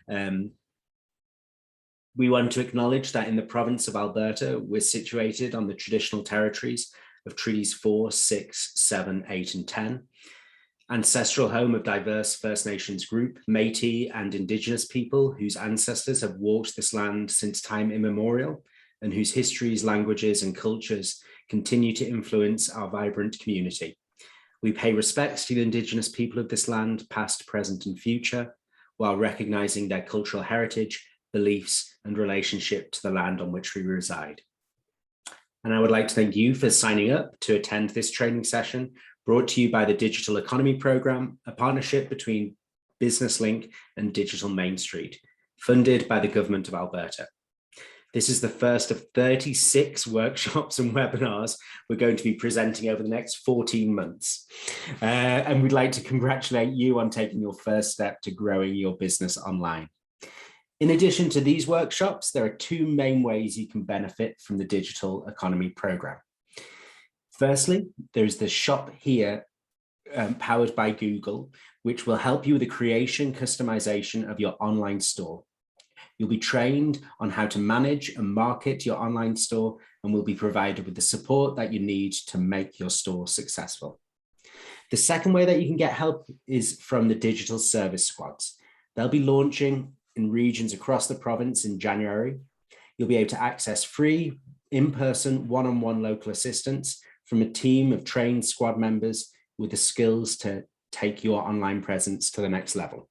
Um, we want to acknowledge that in the province of Alberta, we're situated on the traditional territories of Treaties 4, 6, 7, 8, and 10, ancestral home of diverse First Nations group, Métis and Indigenous people whose ancestors have walked this land since time immemorial, and whose histories, languages, and cultures continue to influence our vibrant community. We pay respects to the Indigenous people of this land, past, present, and future, while recognizing their cultural heritage, beliefs, and relationship to the land on which we reside. And I would like to thank you for signing up to attend this training session brought to you by the Digital Economy Programme, a partnership between Business Link and Digital Main Street, funded by the Government of Alberta. This is the first of 36 workshops and webinars we're going to be presenting over the next 14 months. And we'd like to congratulate you on taking your first step to growing your business online. In addition to these workshops, there are two main ways you can benefit from the Digital Economy Programme. Firstly, there's the Shop Here powered by Google, which will help you with the creation, customization of your online store. You'll be trained on how to manage and market your online store and will be provided with the support that you need to make your store successful. The second way that you can get help is from the digital service squads. They'll be launching in regions across the province in January. You'll be able to access free, in-person, one-on-one local assistance from a team of trained squad members with the skills to take your online presence to the next level.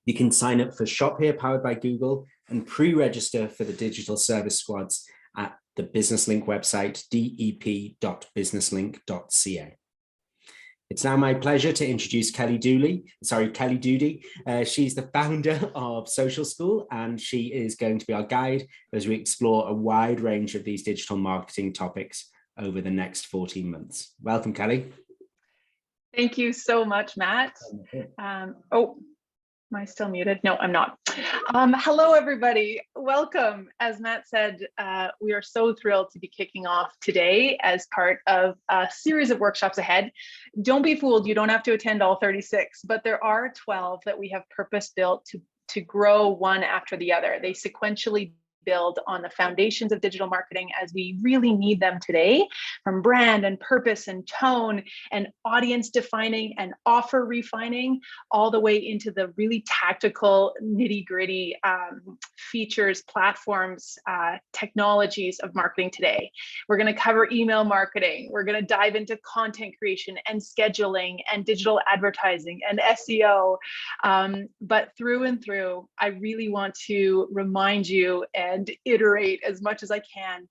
You can sign up for Shop Here powered by Google and pre-register for the digital service squads at the Business Link website, dep.businesslink.ca. It's now my pleasure to introduce Kelly Doody. She's the founder of Social School, and she is going to be our guide as we explore a wide range of these digital marketing topics over the next 14 months. Welcome, Kelly. Thank you so much, Matt. Am I still muted? No, I'm not. Hello, everybody. Welcome. As Matt said, we are so thrilled to be kicking off today as part of a series of workshops ahead. Don't be fooled, you don't have to attend all 36, but there are 12 that we have purpose-built to grow one after the other. They sequentially build on the foundations of digital marketing as we really need them today, from brand and purpose and tone and audience defining and offer refining, all the way into the really tactical nitty-gritty features, platforms, technologies of marketing today. We're going to cover email marketing. We're going to dive into content creation and scheduling and digital advertising and SEO. But through and through, I really want to remind you and iterate as much as I can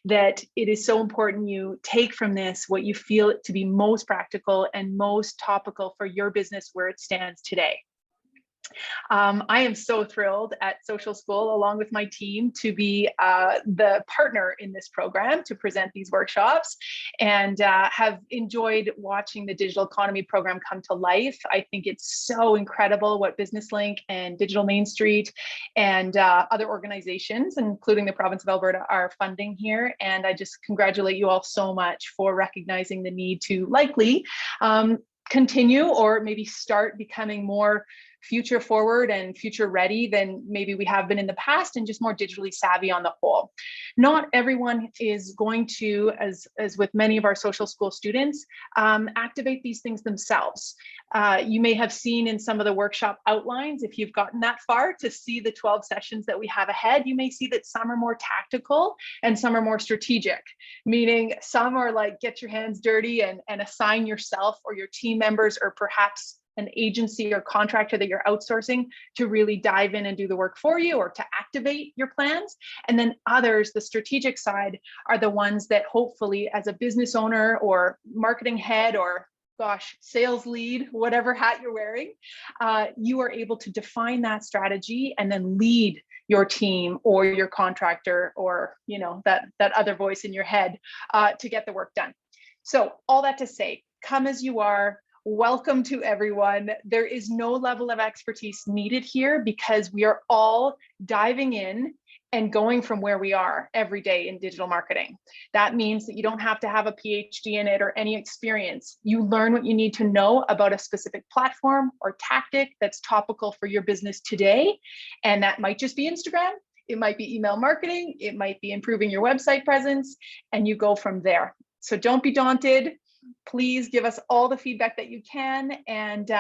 that it is so important you take from this what you feel to be most practical and most topical for your business where it stands today. I am so thrilled at Social School, along with my team, to be the partner in this program to present these workshops, and have enjoyed watching the Digital Economy Program come to life. I think it's so incredible what Business Link and Digital Main Street and other organizations, including the province of Alberta, are funding here. And I just congratulate you all so much for recognizing the need to likely continue or maybe start becoming more future forward and future ready than maybe we have been in the past, and just more digitally savvy on the whole. Not everyone is going to, as with many of our social school students, activate these things themselves. You may have seen in some of the workshop outlines, if you've gotten that far to see the 12 sessions that we have ahead, you may see that some are more tactical and some are more strategic, meaning some are like get your hands dirty and assign yourself or your team members, or perhaps an agency or contractor that you're outsourcing, to really dive in and do the work for you or to activate your plans. And then others, the strategic side, are the ones that hopefully as a business owner or marketing head or sales lead, whatever hat you're wearing, you are able to define that strategy and then lead your team or your contractor or that other voice in your head to get the work done. So all that to say, come as you are. Welcome to everyone. There is no level of expertise needed here because we are all diving in and going from where we are every day in digital marketing. That means that you don't have to have a PhD in it or any experience. You learn what you need to know about a specific platform or tactic that's topical for your business today. And that might just be Instagram. It might be email marketing. It might be improving your website presence, and you go from there. So don't be daunted. Please give us all the feedback that you can, and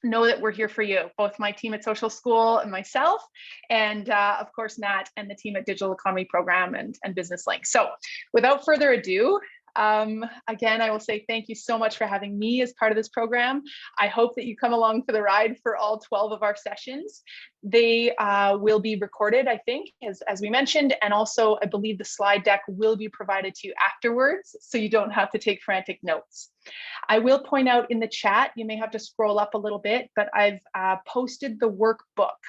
know that we're here for you, both my team at Social School and myself, and of course, Matt and the team at Digital Economy Program and Business Link. So without further ado, again, I will say thank you so much for having me as part of this program. I hope that you come along for the ride for all 12 of our sessions. They will be recorded, I think, as we mentioned, and also I believe the slide deck will be provided to you afterwards, so you don't have to take frantic notes. I will point out in the chat, you may have to scroll up a little bit, but I've posted the workbook.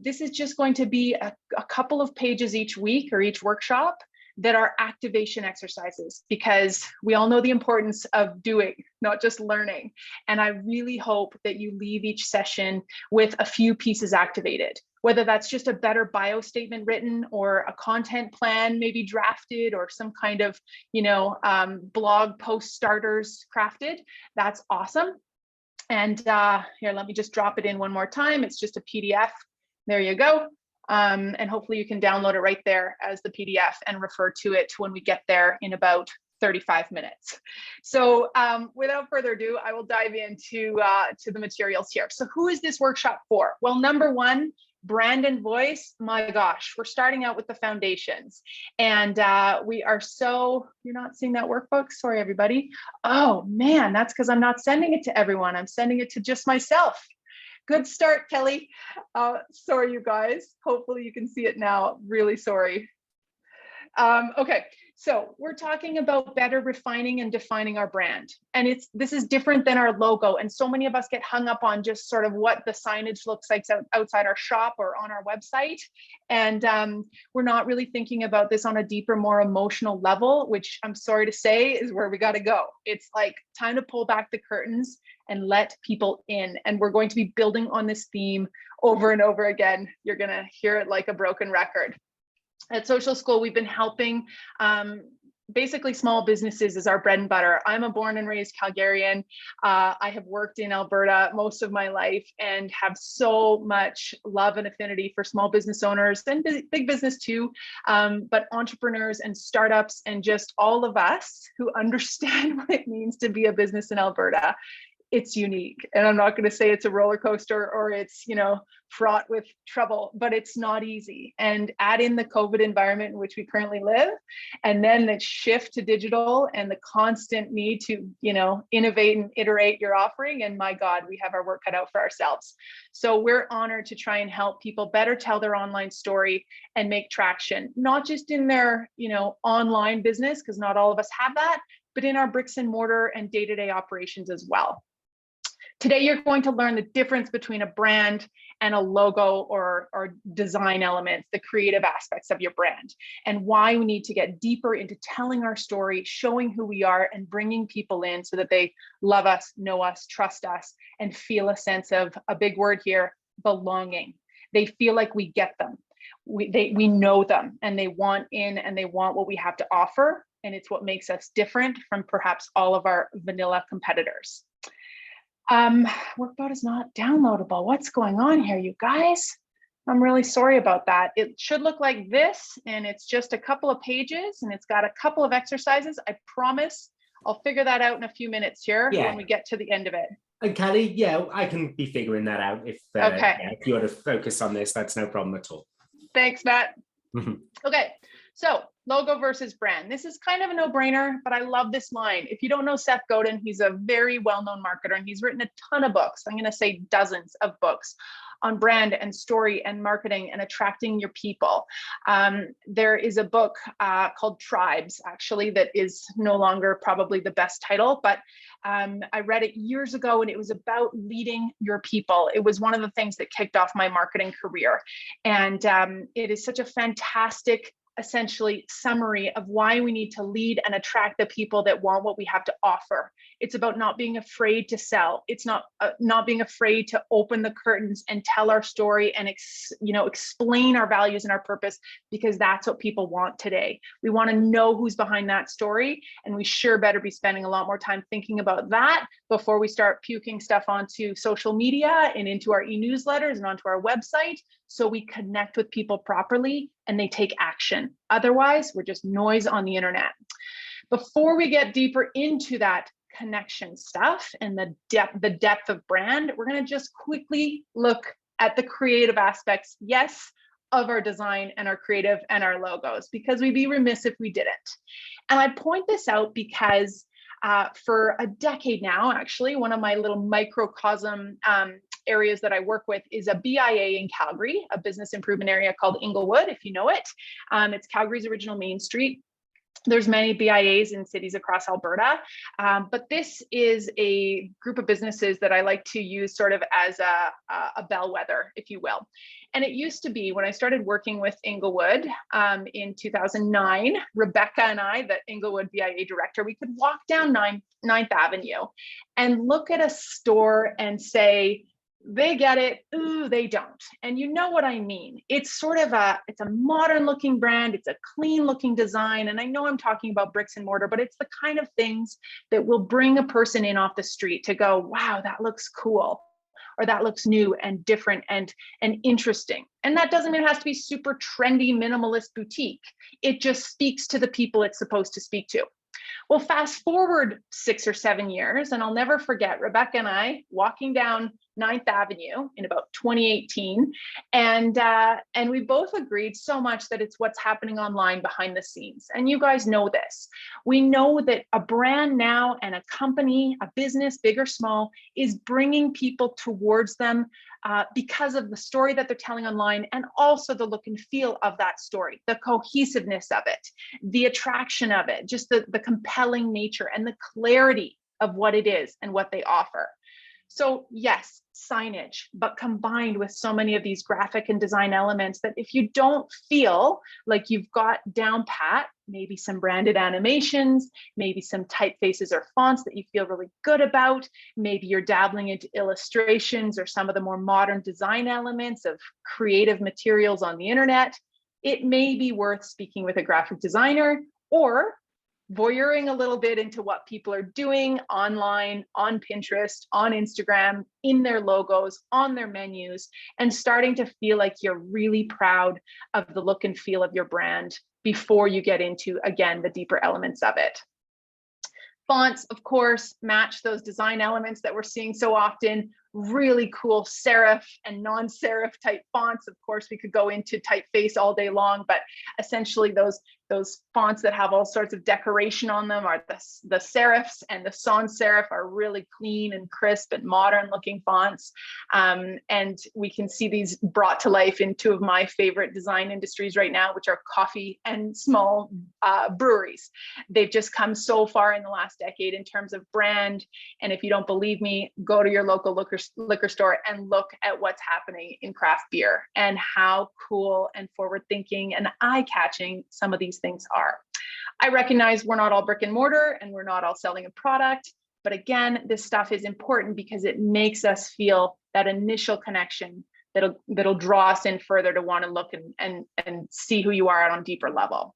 This is just going to be a couple of pages each week or each workshop that are activation exercises, because we all know the importance of doing, not just learning. And I really hope that you leave each session with a few pieces activated, whether that's just a better bio statement written or a content plan maybe drafted or some kind of, blog post starters crafted. That's awesome. And here, let me just drop it in one more time. It's just a PDF. There you go. And hopefully you can download it right there as the PDF and refer to it when we get there in about 35 minutes. So without further ado, I will dive into to the materials here. So who is this workshop for? Well, number one, brand and voice. My gosh, we're starting out with the foundations. And we are so, you're not seeing that workbook? Sorry, everybody. Oh man, that's because I'm not sending it to everyone. I'm sending it to just myself. Good start, Kelly. Sorry, you guys. Hopefully you can see it now. Really sorry. Okay, so we're talking about better refining and defining our brand. And this is different than our logo. And so many of us get hung up on just sort of what the signage looks like outside our shop or on our website. And we're not really thinking about this on a deeper, more emotional level, which I'm sorry to say is where we got to go. It's like time to pull back the curtains and let people in. And we're going to be building on this theme over and over again. You're going to hear it like a broken record. At Social School, we've been helping basically small businesses is our bread and butter. I'm a born and raised Calgarian. I have worked in Alberta most of my life and have so much love and affinity for small business owners and big business too, but entrepreneurs and startups and just all of us who understand what it means to be a business in Alberta. It's unique. And I'm not going to say it's a roller coaster or it's, fraught with trouble, but it's not easy. And add in the COVID environment in which we currently live, and then the shift to digital and the constant need to, innovate and iterate your offering. And my God, we have our work cut out for ourselves. So we're honored to try and help people better tell their online story and make traction, not just in their, online business, because not all of us have that, but in our bricks and mortar and day-to-day operations as well. Today, you're going to learn the difference between a brand and a logo or design elements, the creative aspects of your brand, and why we need to get deeper into telling our story, showing who we are, and bringing people in so that they love us, know us, trust us, and feel a sense of, a big word here, belonging. They feel like we get them. We know them, and they want in, and they want what we have to offer, and it's what makes us different from perhaps all of our vanilla competitors. Workbook is not downloadable. What's going on here, you guys? I'm really sorry about that. It should look like this, and it's just a couple of pages, and it's got a couple of exercises. I promise I'll figure that out in a few minutes here when we get to the end of it. And Kelly, I can be figuring that out. If if you want to focus on this, that's no problem at all. Thanks, Matt. Okay, so logo versus brand. This is kind of a no-brainer, but I love this line. If you don't know Seth Godin, he's a very well-known marketer, and he's written a ton of books. I'm going to say dozens of books on brand and story and marketing and attracting your people. There is a book called Tribes, actually, that is no longer probably the best title, but I read it years ago, and it was about leading your people. It was one of the things that kicked off my marketing career. And it is such a fantastic essentially summary of why we need to lead and attract the people that want what we have to offer. It's about not being afraid to sell. It's not being afraid to open the curtains and tell our story and explain our values and our purpose, because that's what people want today. We want to know who's behind that story, and we sure better be spending a lot more time thinking about that before we start puking stuff onto social media and into our e-newsletters and onto our website, so we connect with people properly and they take action. Otherwise, we're just noise on the internet. Before we get deeper into that connection stuff and the depth of brand, we're going to just quickly look at the creative aspects, yes, of our design and our creative and our logos, because we'd be remiss if we didn't. And I point this out because for a decade now, actually, one of my little microcosm areas that I work with is a BIA in Calgary, a business improvement area called Inglewood, if you know it. It's Calgary's original Main Street. There's many BIAs in cities across Alberta, but this is a group of businesses that I like to use sort of as a bellwether, if you will. And it used to be, when I started working with Inglewood in 2009, Rebecca and I, the Inglewood BIA director, we could walk down 9th Avenue and look at a store and say, they get it, ooh, they don't. And you know what I mean? It's sort of it's a modern looking brand, it's a clean looking design. And I know I'm talking about bricks and mortar, but it's the kind of things that will bring a person in off the street to go, wow, that looks cool, or that looks new and different and interesting. And that doesn't mean it has to be super trendy, minimalist boutique. It just speaks to the people it's supposed to speak to. Well, fast forward 6 or 7 years, and I'll never forget Rebecca and I walking down 9th Avenue in about 2018, and we both agreed so much that it's what's happening online behind the scenes. And you guys know this. We know that a brand now and a company, a business, big or small, is bringing people towards them because of the story that they're telling online, and also the look and feel of that story, the cohesiveness of it, the attraction of it, just the compelling nature and the clarity of what it is and what they offer. So yes, signage, but combined with so many of these graphic and design elements that if you don't feel like you've got down pat, maybe some branded animations, maybe some typefaces or fonts that you feel really good about, maybe you're dabbling into illustrations or some of the more modern design elements of creative materials on the internet, it may be worth speaking with a graphic designer or voyeuring a little bit into what people are doing online, on Pinterest, on Instagram, in their logos, on their menus, and starting to feel like you're really proud of the look and feel of your brand before you get into, again, the deeper elements of it. Fonts, of course, match those design elements that we're seeing so often. Really cool serif and non-serif type fonts. Of course, we could go into typeface all day long, but essentially those fonts that have all sorts of decoration on them are the serifs, and the sans serif are really clean and crisp and modern looking fonts. And we can see these brought to life in two of my favorite design industries right now, which are coffee and small breweries. They've just come so far in the last decade in terms of brand. And if you don't believe me, go to your local liquor store and look at what's happening in craft beer and how cool and forward thinking and eye-catching some of these things are. I recognize we're not all brick and mortar and we're not all selling a product, but again, this stuff is important because it makes us feel that initial connection that'll draw us in further to want to look and see who you are on a deeper level.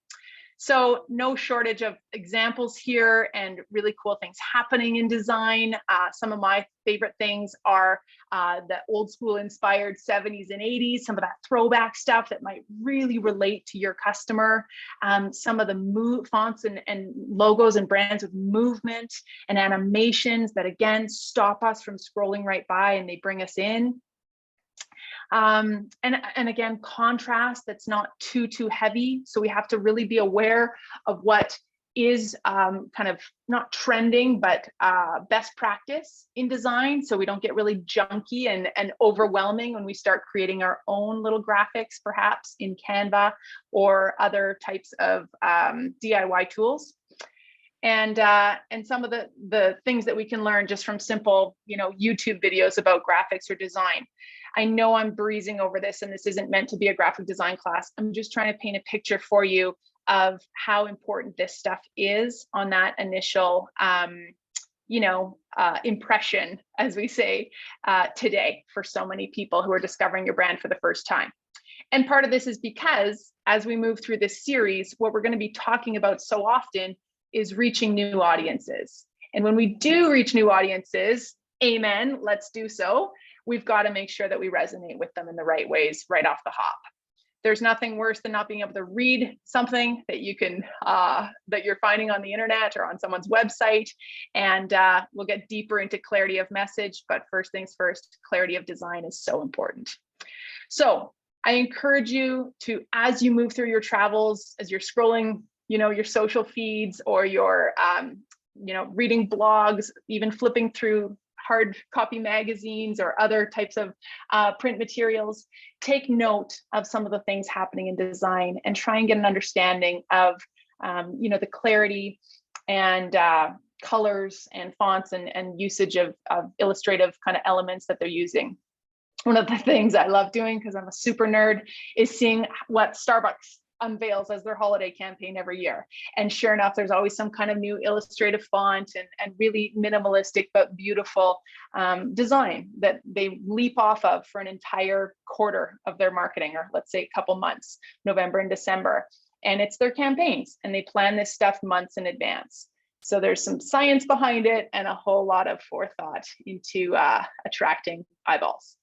So no shortage of examples here and really cool things happening in design. Some of my favorite things are the old school inspired 70s and 80s, some of that throwback stuff that might really relate to your customer. Some of the fonts and logos and brands with movement and animations that again stop us from scrolling right by and they bring us in. And again, contrast that's not too heavy. So we have to really be aware of what is kind of not trending, but best practice in design. So we don't get really junky and overwhelming when we start creating our own little graphics, perhaps in Canva or other types of DIY tools. And some of the things that we can learn just from simple, YouTube videos about graphics or design. I know I'm breezing over this, and this isn't meant to be a graphic design class. I'm just trying to paint a picture for you of how important this stuff is on that initial, impression, as we say today, for so many people who are discovering your brand for the first time. And part of this is because as we move through this series, what we're going to be talking about so often is reaching new audiences. And when we do reach new audiences, amen, let's do so. We've got to make sure that we resonate with them in the right ways right off the hop. There's nothing worse than not being able to read something that you can that you're finding on the internet or on someone's website. And we'll get deeper into clarity of message, but first things first, clarity of design is so important. So I encourage you to, as you move through your travels, as you're scrolling, your social feeds, or you're, reading blogs, even flipping through hard copy magazines or other types of print materials, take note of some of the things happening in design and try and get an understanding of, the clarity and colors and fonts and usage of illustrative kind of elements that they're using. One of the things I love doing, because I'm a super nerd, is seeing what Starbucks unveils as their holiday campaign every year. And sure enough, there's always some kind of new illustrative font and really minimalistic but beautiful design that they leap off of for an entire quarter of their marketing, or let's say a couple months, November and December. And it's their campaigns, and they plan this stuff months in advance. So there's some science behind it and a whole lot of forethought into attracting eyeballs.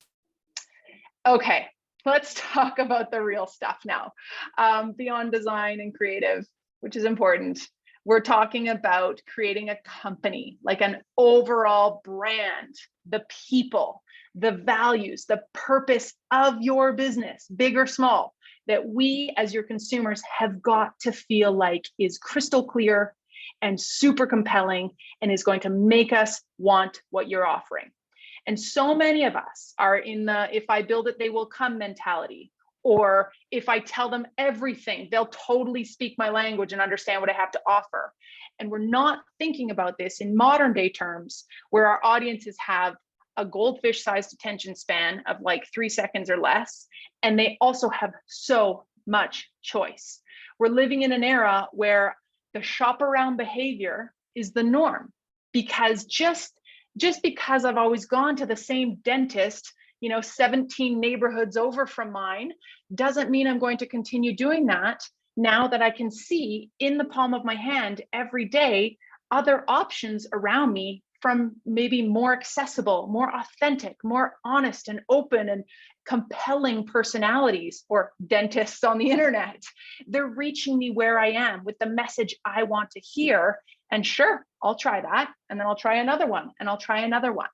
Okay, let's talk about the real stuff now. Beyond design and creative, which is important, we're talking about creating a company, like an overall brand, the people, the values, the purpose of your business, big or small, that we as your consumers have got to feel like is crystal clear and super compelling and is going to make us want what you're offering. And so many of us are in the if I build it, they will come mentality. Or if I tell them everything, they'll totally speak my language and understand what I have to offer. And we're not thinking about this in modern day terms, where our audiences have a goldfish-sized attention span of like 3 seconds or less. And they also have so much choice. We're living in an era where the shop around behavior is the norm, because just because I've always gone to the same dentist, 17 neighborhoods over from mine, doesn't mean I'm going to continue doing that now that I can see in the palm of my hand every day other options around me from maybe more accessible, more authentic, more honest and open and compelling personalities or dentists on the internet. They're reaching me where I am with the message I want to hear. And sure, I'll try that. And then I'll try another one, and I'll try another one.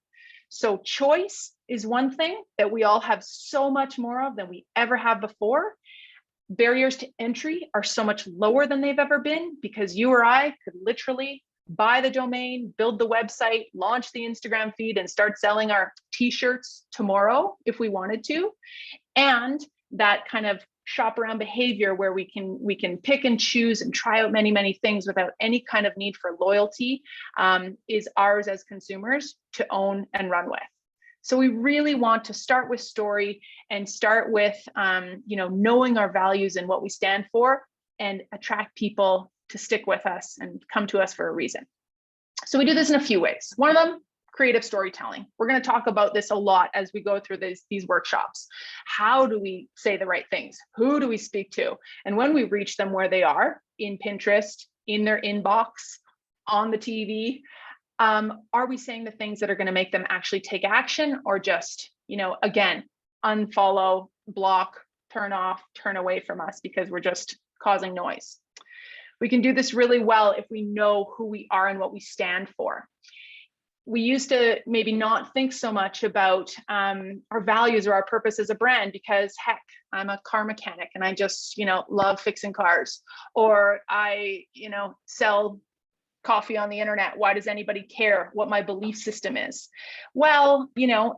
So choice is one thing that we all have so much more of than we ever have before. Barriers to entry are so much lower than they've ever been, because you or I could literally buy the domain, build the website, launch the Instagram feed, and start selling our t-shirts tomorrow if we wanted to. And that kind of shop around behavior where we can pick and choose and try out many things without any kind of need for loyalty is ours as consumers to own and run with. So we really want to start with story and start with knowing our values and what we stand for, and attract people to stick with us and come to us for a reason. So we do this in a few ways. One of them, creative storytelling. We're going to talk about this a lot as we go through these workshops. How do we say the right things? Who do we speak to? And when we reach them where they are, in Pinterest, in their inbox, on the TV, are we saying the things that are going to make them actually take action, or just, again, unfollow, block, turn off, turn away from us because we're just causing noise? We can do this really well if we know who we are and what we stand for. We used to maybe not think so much about our values or our purpose as a brand, because heck, I'm a car mechanic and I just, love fixing cars, or I, sell coffee on the internet. Why does anybody care what my belief system is? Well,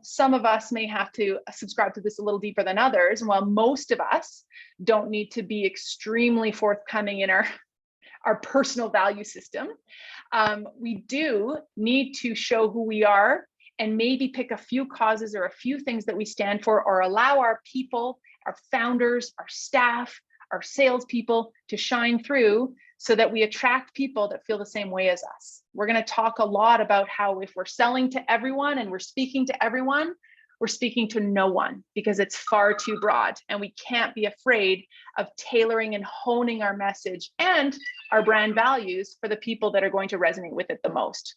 some of us may have to subscribe to this a little deeper than others. And while most of us don't need to be extremely forthcoming in our personal value system, we do need to show who we are and maybe pick a few causes or a few things that we stand for, or allow our people, our founders, our staff, our salespeople to shine through so that we attract people that feel the same way as us. We're going to talk a lot about how if we're selling to everyone and we're speaking to everyone, we're speaking to no one, because it's far too broad, and we can't be afraid of tailoring and honing our message and our brand values for the people that are going to resonate with it the most.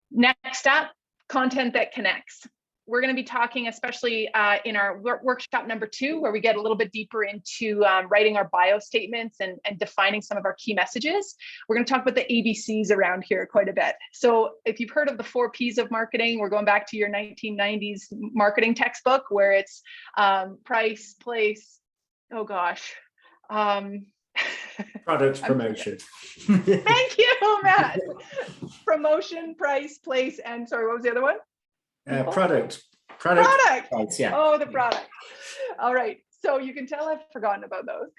Next up, content that connects. We're going to be talking, especially in our workshop number 2, where we get a little bit deeper into writing our bio statements and defining some of our key messages. We're going to talk about the ABCs around here quite a bit. So if you've heard of the 4 Ps of marketing, we're going back to your 1990s marketing textbook, where it's price, place, oh gosh. Product, promotion. Thank you, Matt. Promotion, price, place, and sorry, what was the other one? Product. Price, yeah. Oh, the product. All right. So you can tell I've forgotten about those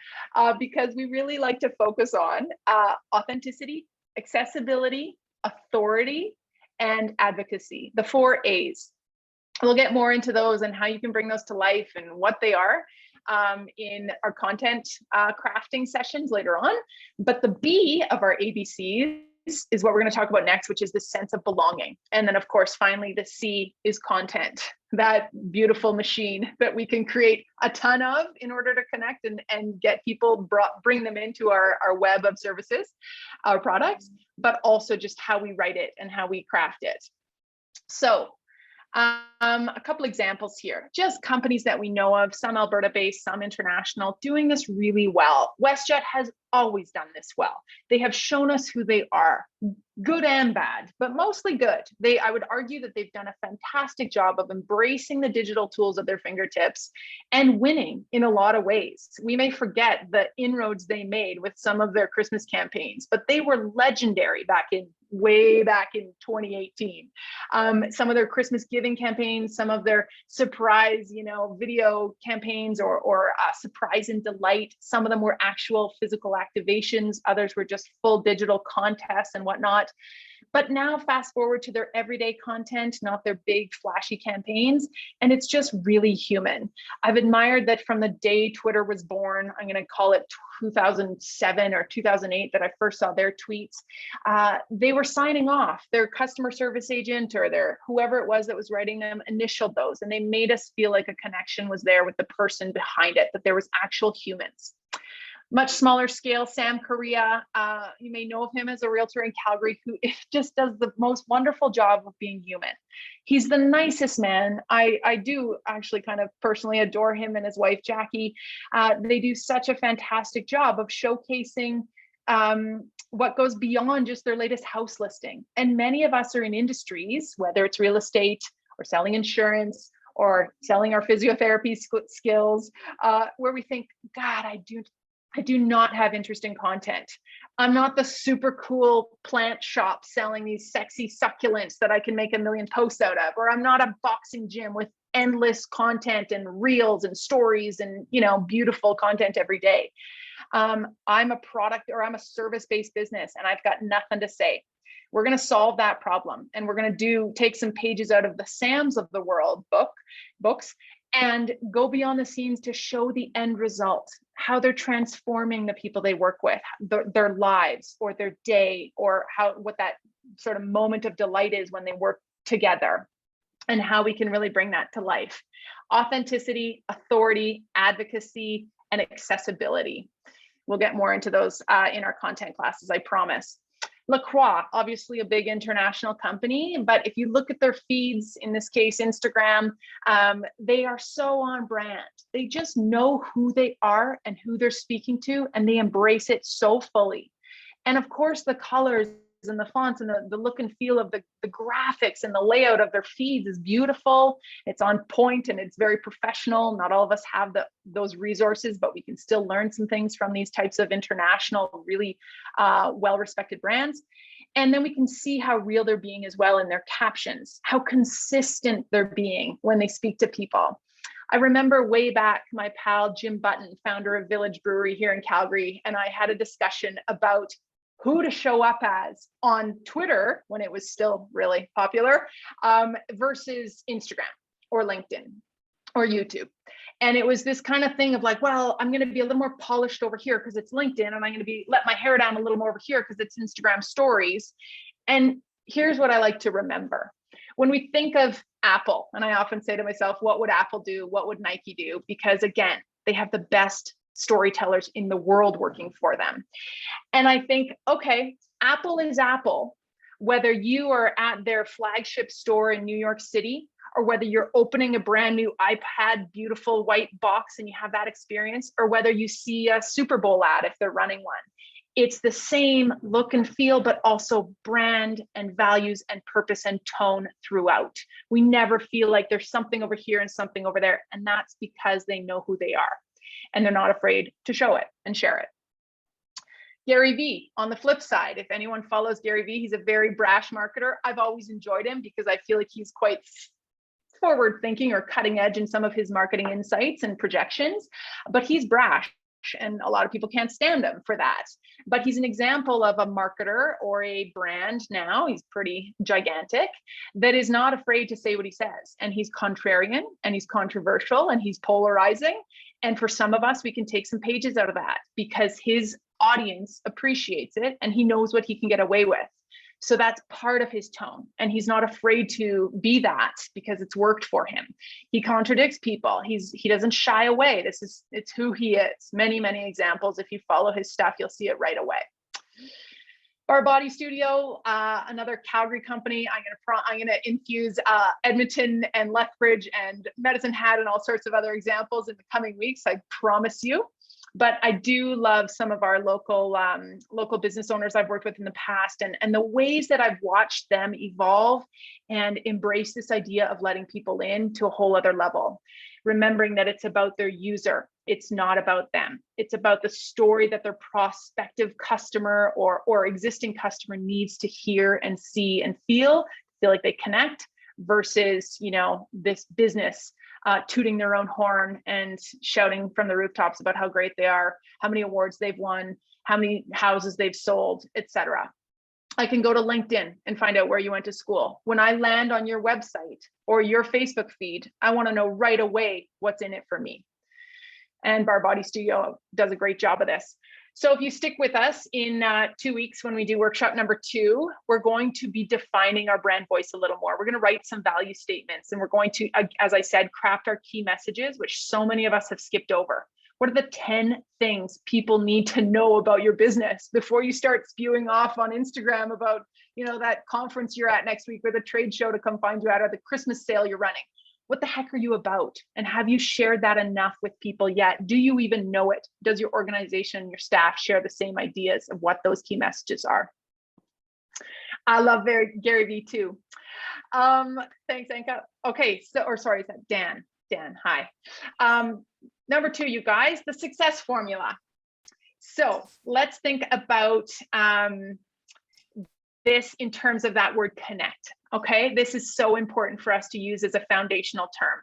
because we really like to focus on authenticity, accessibility, authority, and advocacy, the 4 A's. We'll get more into those and how you can bring those to life and what they are in our content crafting sessions later on. But the B of our ABCs is what we're going to talk about next, which is the sense of belonging. And then, of course, finally, the C is content, that beautiful machine that we can create a ton of in order to connect and get people, bring them into our web of services, our products, but also just how we write it and how we craft it. So a couple examples here, just companies that we know of, some Alberta based, some international, doing this really well. WestJet has always done this well. They have shown us who they are, good and bad, but mostly good. I would argue that they've done a fantastic job of embracing the digital tools at their fingertips and winning in a lot of ways. We may forget the inroads they made with some of their Christmas campaigns, but they were legendary way back in 2018. Some of their Christmas giving campaigns, some of their surprise, video campaigns or surprise and delight. Some of them were actual physical activations. Others were just full digital contests and whatnot. But now fast forward to their everyday content, not their big flashy campaigns, and it's just really human. I've admired that from the day Twitter was born, I'm going to call it 2007 or 2008, that I first saw their tweets. They were signing off. Their customer service agent or their whoever it was that was writing them initialed those, and they made us feel like a connection was there with the person behind it, that there was actual humans. Much smaller scale, Sam Correa, you may know of him as a realtor in Calgary who just does the most wonderful job of being human. He's the nicest man. I do actually kind of personally adore him and his wife, Jackie. They do such a fantastic job of showcasing what goes beyond just their latest house listing. And many of us are in industries, whether it's real estate or selling insurance or selling our physiotherapy skills, where we think, God, I do not have interesting content. I'm not the super cool plant shop selling these sexy succulents that I can make a million posts out of, or I'm not a boxing gym with endless content and reels and stories and, beautiful content every day. I'm a product or I'm a service-based business and I've got nothing to say. We're going to solve that problem. And we're going to take some pages out of the Sams of the world books and go beyond the scenes to show the end result, how they're transforming the people they work with, their lives or their day, or what that sort of moment of delight is when they work together, and how we can really bring that to life. Authenticity, authority, advocacy, and accessibility. We'll get more into those in our content classes, I promise. LaCroix, obviously a big international company, but if you look at their feeds, in this case, Instagram, they are so on brand. They just know who they are and who they're speaking to, and they embrace it so fully. And of course, the colors and the fonts and the look and feel of the graphics and the layout of their feeds is beautiful. It's on point and it's very professional. Not all of us have those resources, but we can still learn some things from these types of international, really well-respected brands. And then we can see how real they're being as well in their captions, how consistent they're being when they speak to people. I remember way back, my pal Jim Button, founder of Village Brewery here in Calgary, and I had a discussion about who to show up as on Twitter when it was still really popular versus Instagram or LinkedIn or YouTube. And it was this kind of thing of like, well, I'm going to be a little more polished over here because it's LinkedIn, and I'm going to let my hair down a little more over here because it's Instagram stories. And here's what I like to remember. When we think of Apple, and I often say to myself, what would Apple do? What would Nike do? Because again, they have the best storytellers in the world working for them. And I think, okay, Apple is Apple, whether you are at their flagship store in New York City, or whether you're opening a brand new iPad, beautiful white box, and you have that experience, or whether you see a Super Bowl ad if they're running one. It's the same look and feel, but also brand and values and purpose and tone throughout. We never feel like there's something over here and something over there. And that's because they know who they are and they're not afraid to show it and share it. Gary Vee, on the flip side, if anyone follows Gary Vee, he's a very brash marketer. I've always enjoyed him because I feel like he's quite forward thinking or cutting edge in some of his marketing insights and projections, but he's brash. And a lot of people can't stand him for that. But he's an example of a marketer or a brand now, he's pretty gigantic, that is not afraid to say what he says. And he's contrarian and he's controversial and he's polarizing. And for some of us, we can take some pages out of that because his audience appreciates it and he knows what he can get away with. So that's part of his tone. And he's not afraid to be that because it's worked for him. He contradicts people. He doesn't shy away. It's who he is. Many, many examples. If you follow his stuff, you'll see it right away. Bar Body Studio, another Calgary company. I'm gonna infuse Edmonton and Lethbridge and Medicine Hat and all sorts of other examples in the coming weeks, I promise you. But I do love some of our local business owners I've worked with in the past and the ways that I've watched them evolve and embrace this idea of letting people in to a whole other level. Remembering that it's about their user. It's not about them. It's about the story that their prospective customer or existing customer needs to hear and see and feel like they connect versus, this business tooting their own horn and shouting from the rooftops about how great they are, how many awards they've won, how many houses they've sold, etc. I can go to LinkedIn and find out where you went to school. When I land on your website or your Facebook feed, I want to know right away what's in it for me. And Bar Body Studio does a great job of this. So if you stick with us in 2 weeks when we do workshop number 2, we're going to be defining our brand voice a little more. We're going to write some value statements and we're going to, as I said, craft our key messages, which so many of us have skipped over. What are the 10 things people need to know about your business before you start spewing off on Instagram about, that conference you're at next week or the trade show to come find you at or the Christmas sale you're running? What the heck are you about? And have you shared that enough with people yet? Do you even know it? Does your organization, your staff share the same ideas of what those key messages are? I love Gary Vee too. Thanks, Anka. Okay, sorry, is that Dan? Dan, hi. Number 2, you guys, the success formula. So let's think about this in terms of that word connect. Okay, this is so important for us to use as a foundational term.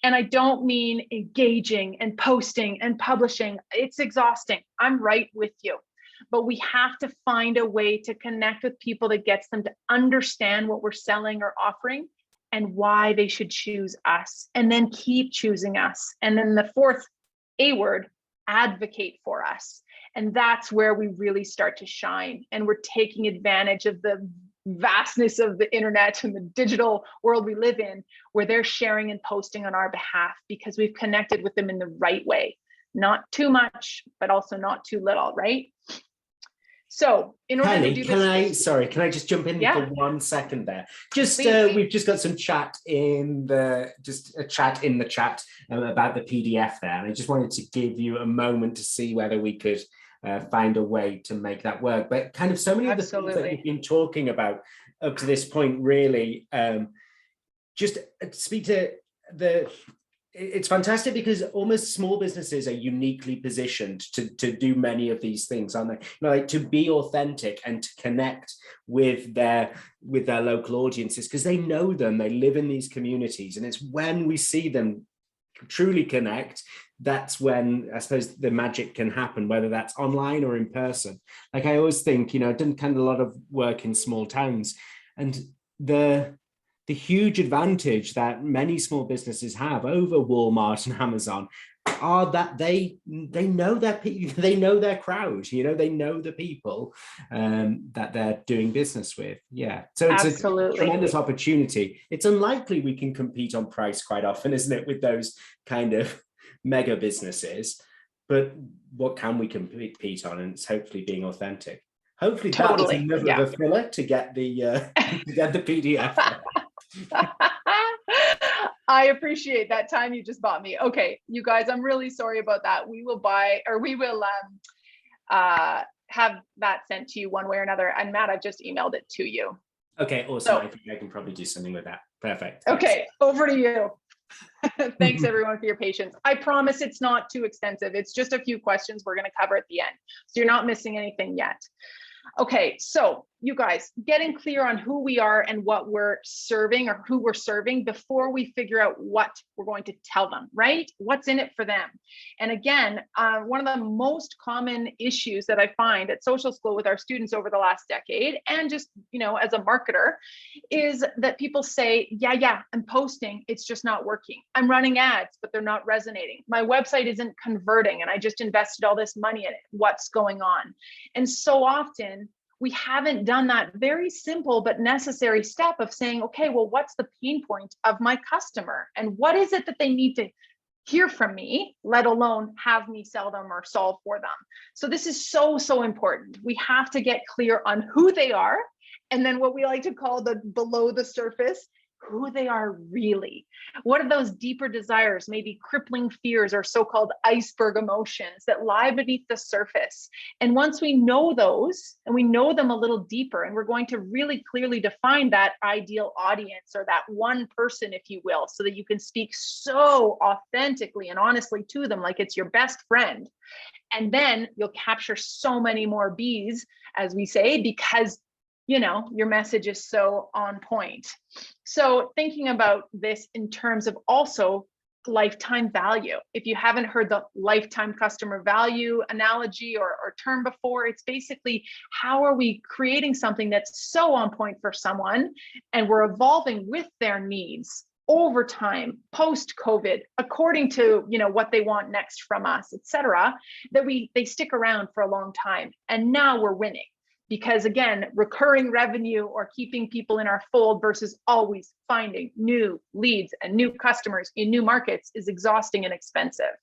And I don't mean engaging and posting and publishing. It's exhausting. I'm right with you. But we have to find a way to connect with people that gets them to understand what we're selling or offering and why they should choose us, and then keep choosing us. And then the fourth A word, advocate for us. And that's where we really start to shine. And we're taking advantage of the vastness of the internet and the digital world we live in, where they're sharing and posting on our behalf because we've connected with them in the right way. Not too much, but also not too little, right? So in order Kelly, to do this, can I just jump in for 1 second there? We've just got some chat in the chat about the PDF there, and I just wanted to give you a moment to see whether we could find a way to make that work. But kind of so many of the things that we've been talking about up to this point really just speak to it's fantastic because almost small businesses are uniquely positioned to do many of these things, aren't they? Like to be authentic and to connect with their local audiences because they know them, they live in these communities, and it's when we see them truly connect, that's when I suppose the magic can happen, whether that's online or in person. Like I always think, I've done kind of a lot of work in small towns, and the huge advantage that many small businesses have over Walmart and Amazon are that they know their people, they know their crowd, they know the people that they're doing business with. Yeah, so it's Absolutely. a tremendous opportunity. It's unlikely we can compete on price quite often, isn't it, with those kind of mega businesses? But what can we compete on? And it's hopefully being authentic. Hopefully that was enough of a filler to get the to get the PDF. I appreciate that time you just bought me. Okay, you guys, I'm really sorry about that. We will have that sent to you one way or another. And Matt, I've just emailed it to you. Okay, awesome. So, I think I can probably do something with that. Perfect. Thanks. Okay, over to you. Thanks everyone for your patience. I promise it's not too extensive. It's just a few questions we're going to cover at the end, so you're not missing anything yet. Okay, so you guys, getting clear on who we are and what we're serving or who we're serving before we figure out what we're going to tell them, right? What's in it for them? And again, one of the most common issues that I find at social school with our students over the last decade, and just, as a marketer, is that people say, yeah, I'm posting, it's just not working. I'm running ads, but they're not resonating. My website isn't converting and I just invested all this money in it. What's going on? And so often, we haven't done that very simple but necessary step of saying, okay, well, what's the pain point of my customer? And what is it that they need to hear from me, let alone have me sell them or solve for them? So this is so, so important. We have to get clear on who they are, and then what we like to call the below the surface, who they are really. What are those deeper desires, maybe crippling fears or so-called iceberg emotions that lie beneath the surface? And once we know those, and we know them a little deeper, and we're going to really clearly define that ideal audience, or that one person, if you will, so that you can speak so authentically and honestly to them like it's your best friend. And then you'll capture so many more bees, as we say, because your message is so on point. So thinking about this in terms of also lifetime value. If you haven't heard the lifetime customer value analogy or term before, it's basically how are we creating something that's so on point for someone, and we're evolving with their needs over time, post-COVID, according to what they want next from us, etc., that they stick around for a long time. And now we're winning. Because again, recurring revenue or keeping people in our fold versus always finding new leads and new customers in new markets is exhausting and expensive.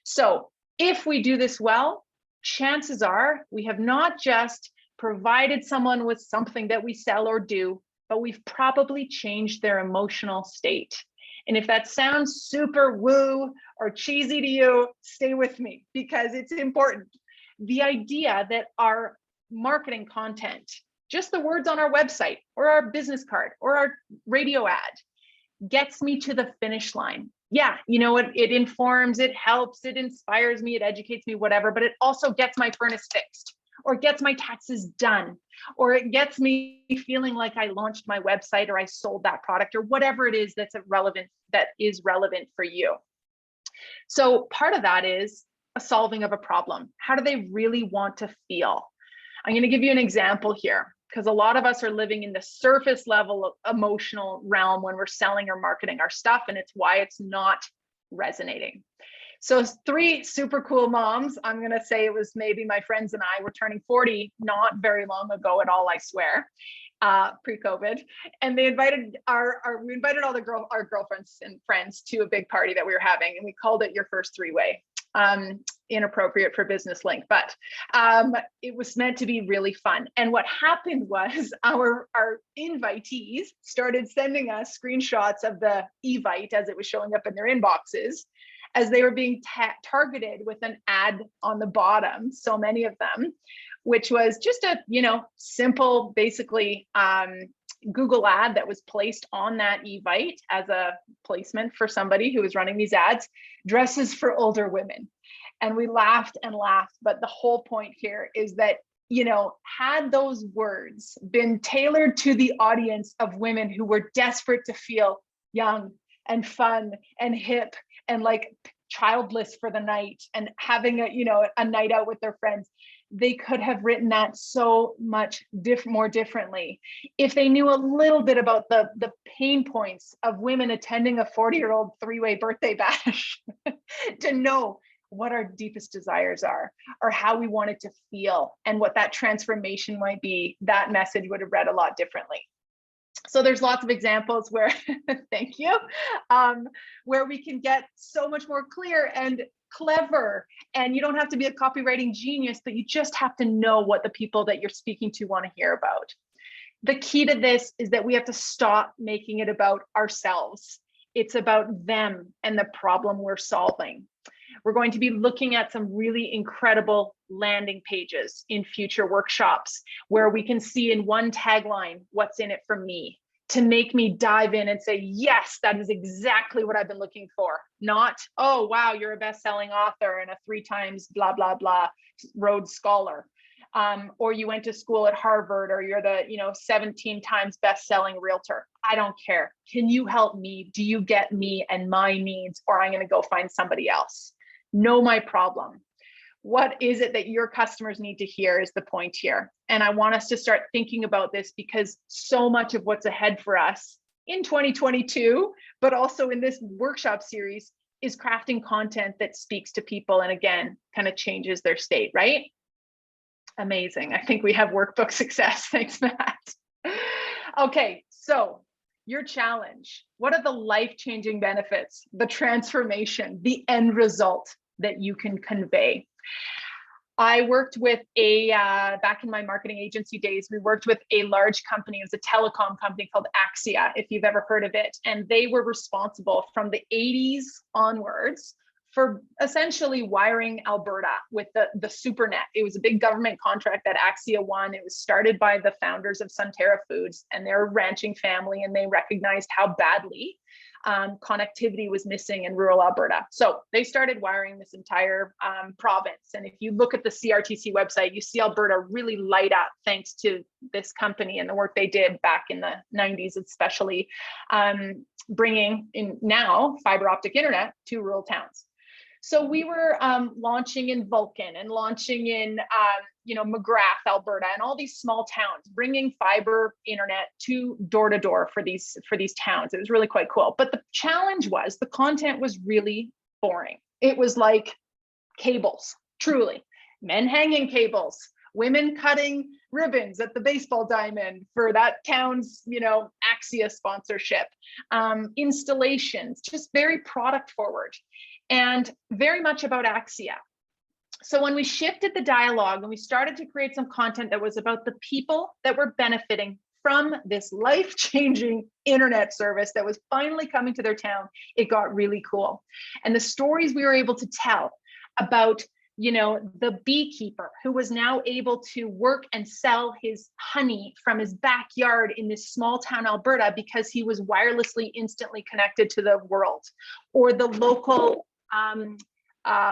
So if we do this well, chances are we have not just provided someone with something that we sell or do, but we've probably changed their emotional state. And if that sounds super woo or cheesy to you, stay with me because it's important. The idea that our marketing content, just the words on our website or our business card or our radio ad, gets me to the finish line. Yeah, it informs, it helps, it inspires me, it educates me, whatever, but it also gets my furnace fixed, or gets my taxes done, or it gets me feeling like I launched my website or I sold that product, or whatever it is that is relevant for you. So part of that is a solving of a problem. How do they really want to feel? I'm going to give you an example here, because a lot of us are living in the surface level emotional realm when we're selling or marketing our stuff, and it's why it's not resonating. So 3 super cool moms, I'm going to say it was maybe my friends and I were turning 40 not very long ago at all, I swear, pre-COVID. And they invited we invited all our girlfriends and friends to a big party that we were having, and we called it Your First Three-Way. Inappropriate for business link, but it was meant to be really fun. And what happened was our invitees started sending us screenshots of the evite as it was showing up in their inboxes, as they were being targeted with an ad on the bottom, so many of them, which was just a simple, basically Google ad that was placed on that evite as a placement for somebody who was running these ads, dresses for older women. And we laughed and laughed, but the whole point here is that, had those words been tailored to the audience of women who were desperate to feel young and fun and hip and like childless for the night and having a night out with their friends. They could have written that so much more differently if they knew a little bit about the pain points of women attending a 40-year-old three-way birthday bash to know what our deepest desires are, or how we want it to feel, and what that transformation might be. That message would have read a lot differently. So there's lots of examples where, thank you, where we can get so much more clear and clever. And you don't have to be a copywriting genius, but you just have to know what the people that you're speaking to want to hear about. The key to this is that we have to stop making it about ourselves. It's about them and the problem we're solving. We're going to be looking at some really incredible landing pages in future workshops where we can see in one tagline, what's in it for me, to make me dive in and say, yes, that is exactly what I've been looking for. Not, oh, wow, you're a best-selling author and a 3 times blah, blah, blah Rhodes Scholar. Or you went to school at Harvard, or you're the 17 times best-selling realtor. I don't care. Can you help me? Do you get me and my needs? Or I'm going to go find somebody else. Know my problem. What is it that your customers need to hear is the point here. And I want us to start thinking about this, because so much of what's ahead for us in 2022, but also in this workshop series, is crafting content that speaks to people and, again, kind of changes their state, right? Amazing. I think we have workbook success. Thanks, Matt. Okay, so your challenge. What are the life-changing benefits, the transformation, the end result that you can convey? I worked with back in my marketing agency days, we worked with a large company. It was a telecom company called Axia, if you've ever heard of it. And they were responsible from the 80s onwards for essentially wiring Alberta with the SuperNet. It was a big government contract that Axia won. It was started by the founders of Sunterra Foods, and they're a ranching family, and they recognized how badly connectivity was missing in rural Alberta. So they started wiring this entire province. And if you look at the CRTC website, you see Alberta really light up thanks to this company and the work they did back in the 90s, especially bringing in now fiber optic internet to rural towns. So we were launching in Vulcan and launching in McGrath, Alberta, and all these small towns, bringing fiber internet to door for these towns. It was really quite cool. But the challenge was the content was really boring. It was like cables, truly. Men hanging cables, women cutting ribbons at the baseball diamond for that town's, Axia sponsorship, installations, just very product forward. And very much about Axia. So when we shifted the dialogue and we started to create some content that was about the people that were benefiting from this life-changing internet service that was finally coming to their town, it got really cool. And the stories we were able to tell about, the beekeeper who was now able to work and sell his honey from his backyard in this small town Alberta because he was wirelessly instantly connected to the world, or the local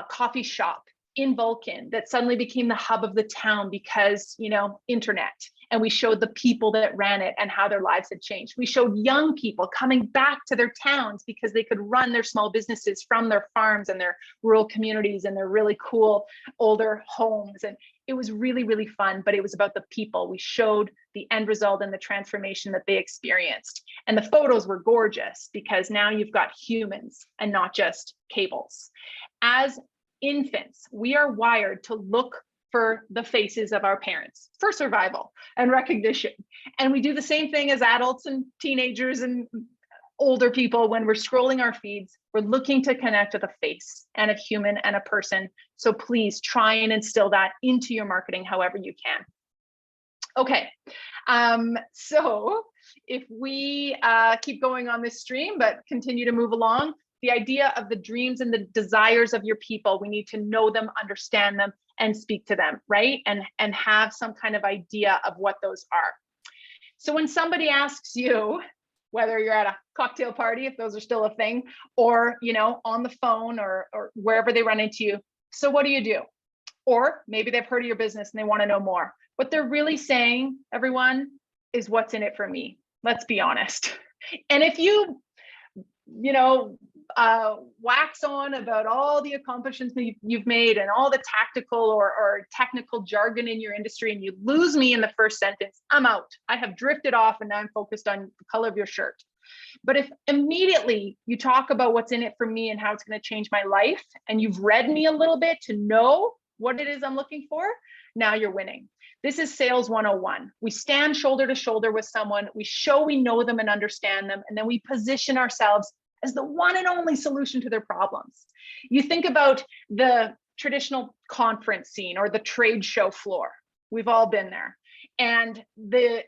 coffee shop in Vulcan that suddenly became the hub of the town because, internet. And we showed the people that ran it and how their lives had changed. We showed young people coming back to their towns because they could run their small businesses from their farms and their rural communities and their really cool older homes. And it was really, really fun, but it was about the people. We showed the end result and the transformation that they experienced. And the photos were gorgeous because now you've got humans and not just cables. As infants, we are wired to look for the faces of our parents for survival and recognition. And we do the same thing as adults and teenagers and older people. When we're scrolling our feeds, we're looking to connect with a face and a human and a person. So please try and instill that into your marketing however you can. Okay, so if we keep going on this stream, but continue to move along, the idea of the dreams and the desires of your people, we need to know them, understand them, and speak to them, right? And have some kind of idea of what those are. So when somebody asks you, whether you're at a cocktail party, if those are still a thing, or on the phone or wherever they run into you, so what do you do? Or maybe they've heard of your business and they want to know more. What they're really saying, everyone, is what's in it for me. Let's be honest. And if you wax on about all the accomplishments you've made and all the tactical or technical jargon in your industry, and you lose me in the first sentence, I'm out. I have drifted off and now I'm focused on the color of your shirt. But if immediately you talk about what's in it for me and how it's going to change my life, and you've read me a little bit to know what it is I'm looking for, now you're winning. This is sales 101. We stand shoulder to shoulder with someone, we show we know them and understand them, and then we position ourselves as the one and only solution to their problems. You think about the traditional conference scene or the trade show floor. We've all been there. And the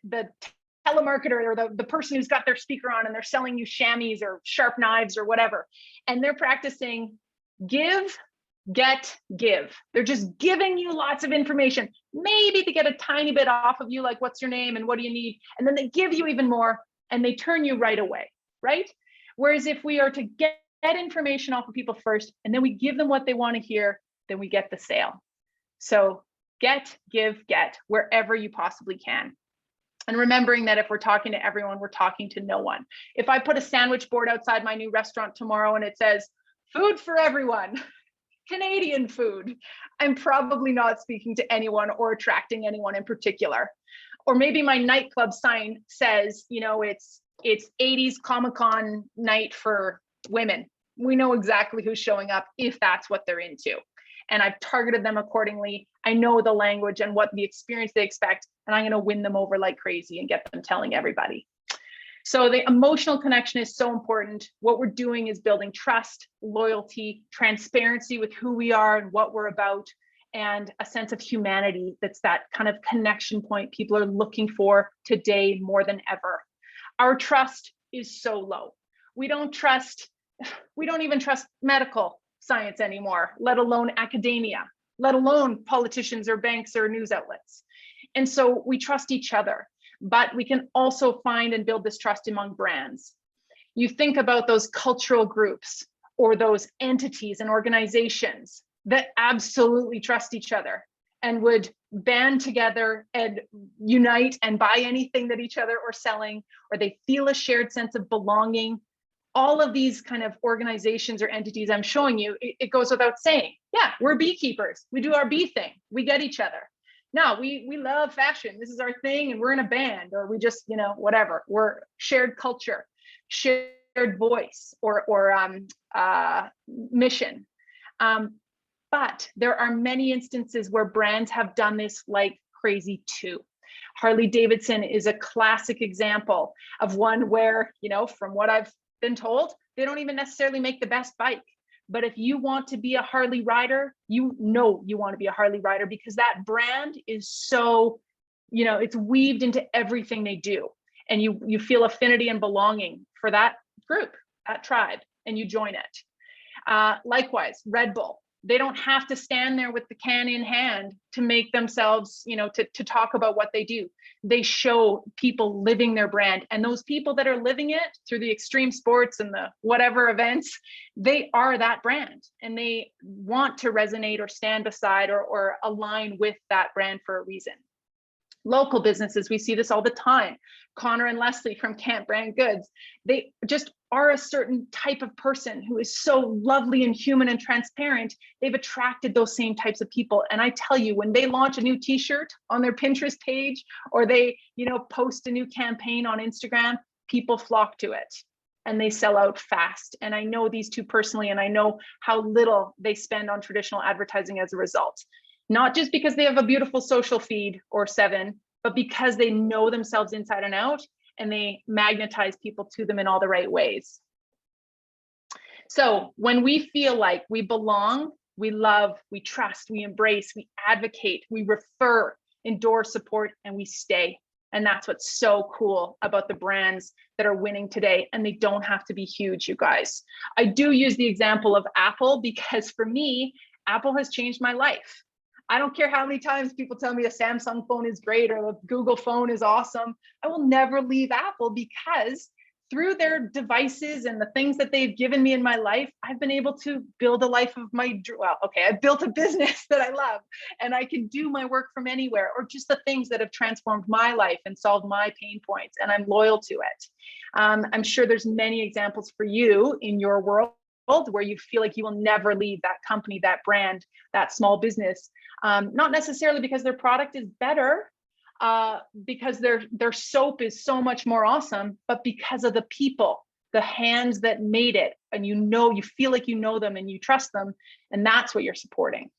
telemarketer or the person who's got their speaker on and they're selling you chamois or sharp knives or whatever, and they're practicing give, get, give. They're just giving you lots of information, maybe to get a tiny bit off of you, like what's your name and what do you need? And then they give you even more and they turn you right away, right? Whereas if we are to get information off of people first, and then we give them what they want to hear, then we get the sale. So get, give, get, wherever you possibly can. And remembering that if we're talking to everyone, we're talking to no one. If I put a sandwich board outside my new restaurant tomorrow and it says, food for everyone, Canadian food, I'm probably not speaking to anyone or attracting anyone in particular. Or maybe my nightclub sign says, you know, it's 80s Comic-Con night for women. We know exactly who's showing up if that's what they're into. And I've targeted them accordingly. I know the language and what the experience they expect, and I'm going to win them over like crazy and get them telling everybody. So the emotional connection is so important. What we're doing is building trust, loyalty, transparency with who we are and what we're about, and a sense of humanity that's that kind of connection point people are looking for today more than ever. Our trust is so low. We don't even trust medical science anymore, let alone academia, let alone politicians or banks or news outlets. And so we trust each other, but we can also find and build this trust among brands. You think about those cultural groups or those entities and organizations that absolutely trust each other and would band together and unite and buy anything that each other are selling, or they feel a shared sense of belonging. All of these kind of organizations or entities I'm showing you, it goes without saying, yeah, we're beekeepers. We do our bee thing. We get each other. No, we love fashion. This is our thing, and we're in a band, or we just, you know, whatever. We're shared culture, shared voice, or mission. But there are many instances where brands have done this like crazy too. Harley Davidson is a classic example of one where, you know, from what I've been told, they don't even necessarily make the best bike. But if you want to be a Harley rider, you know you want to be a Harley rider because that brand is so, you know, it's weaved into everything they do. And you feel affinity and belonging for that group, that tribe, and you join it. Likewise, Red Bull. They don't have to stand there with the can in hand to make themselves, you know, to talk about what they do. They show people living their brand, and those people that are living it through the extreme sports and the whatever events, they are that brand, and they want to resonate or stand beside or align with that brand for a reason. Local businesses, we see this all the time. Connor and Leslie from Camp Brand Goods, they just are a certain type of person who is so lovely and human and transparent. They've attracted those same types of people. And I tell you, when they launch a new t-shirt on their Pinterest page, or they, you know, post a new campaign on Instagram, people flock to it and they sell out fast. And I know these two personally, and I know how little they spend on traditional advertising as a result. Not just because they have a beautiful social feed or 7, but because they know themselves inside and out, and they magnetize people to them in all the right ways. So when we feel like we belong, we love, we trust, we embrace, we advocate, we refer, endorse, support, and we stay. And that's what's so cool about the brands that are winning today. And they don't have to be huge, you guys. I do use the example of Apple because for me, Apple has changed my life. I don't care how many times people tell me a Samsung phone is great or a Google phone is awesome. I will never leave Apple because through their devices and the things that they've given me in my life, I've been able to build a life of my, well, okay, I've built a business that I love and I can do my work from anywhere, or just the things that have transformed my life and solved my pain points, and I'm loyal to it. I'm sure there's many examples for you in your world where you feel like you will never leave that company, that brand, that small business, not necessarily because their product is better, because their soap is so much more awesome, but because of the people, the hands that made it, and you feel like you know them and you trust them, and that's what you're supporting.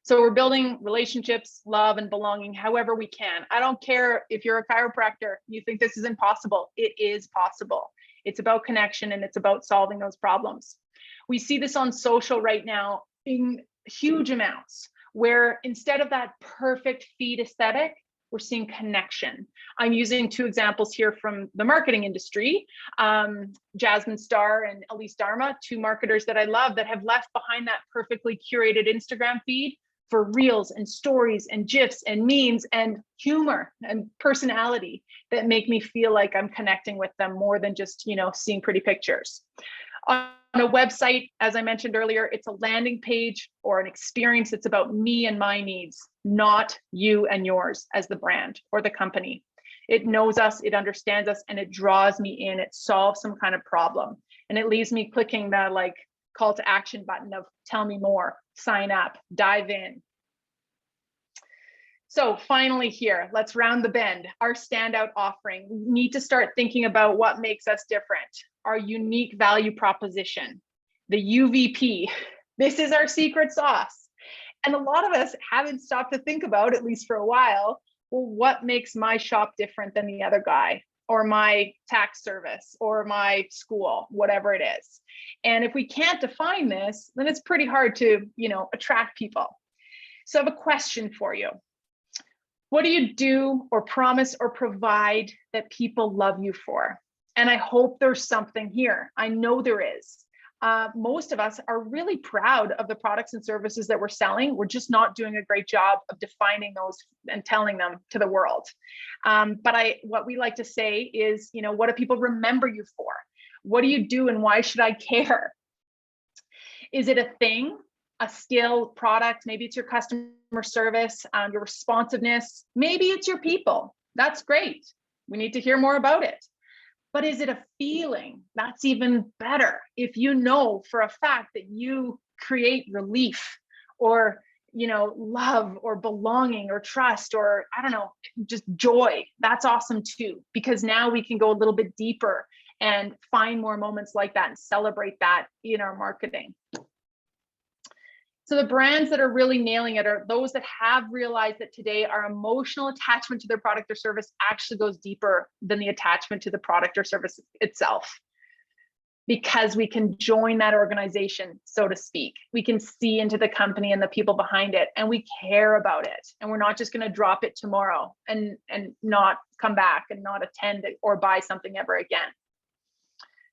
So we're building relationships, love, and belonging however we can. I don't care if you're a chiropractor, you think this is impossible. It is possible. It's about connection, and it's about solving those problems. We see this on social right now in huge amounts, where instead of that perfect feed aesthetic, we're seeing connection. I'm using two examples here from the marketing industry. Jasmine Starr and Elise Dharma, two marketers that I love that have left behind that perfectly curated Instagram feed for reels and stories and GIFs and memes and humor and personality that make me feel like I'm connecting with them more than just, seeing pretty pictures. On a website, as I mentioned earlier, it's a landing page or an experience that's about me and my needs, not you and yours as the brand or the company. It knows us, it understands us, and it draws me in. It solves some kind of problem. And it leaves me clicking the call to action button of tell me more, sign up, dive in. So finally here, let's round the bend. Our standout offering. We need to start thinking about what makes us different. Our unique value proposition, the UVP. This is our secret sauce. And a lot of us haven't stopped to think about, at least for a while, well, what makes my shop different than the other guy, or my tax service, or my school, whatever it is. And if we can't define this, then it's pretty hard to, attract people. So I have a question for you. What do you do or promise or provide that people love you for? And I hope there's something here. I know there is. Most of us are really proud of the products and services that we're selling. We're just not doing a great job of defining those and telling them to the world. But what we like to say is, what do people remember you for? What do you do and why should I care? Is it a thing, a skill, product? Maybe it's your customer service, your responsiveness. Maybe it's your people. That's great. We need to hear more about it. But is it a feeling? That's even better. If you know for a fact that you create relief or, love or belonging or trust or, I don't know, just joy, that's awesome too, because now we can go a little bit deeper and find more moments like that and celebrate that in our marketing. So the brands that are really nailing it are those that have realized that today our emotional attachment to their product or service actually goes deeper than the attachment to the product or service itself. Because we can join that organization, so to speak. We can see into the company and the people behind it, and we care about it. And we're not just going to drop it tomorrow and not come back and not attend it or buy something ever again.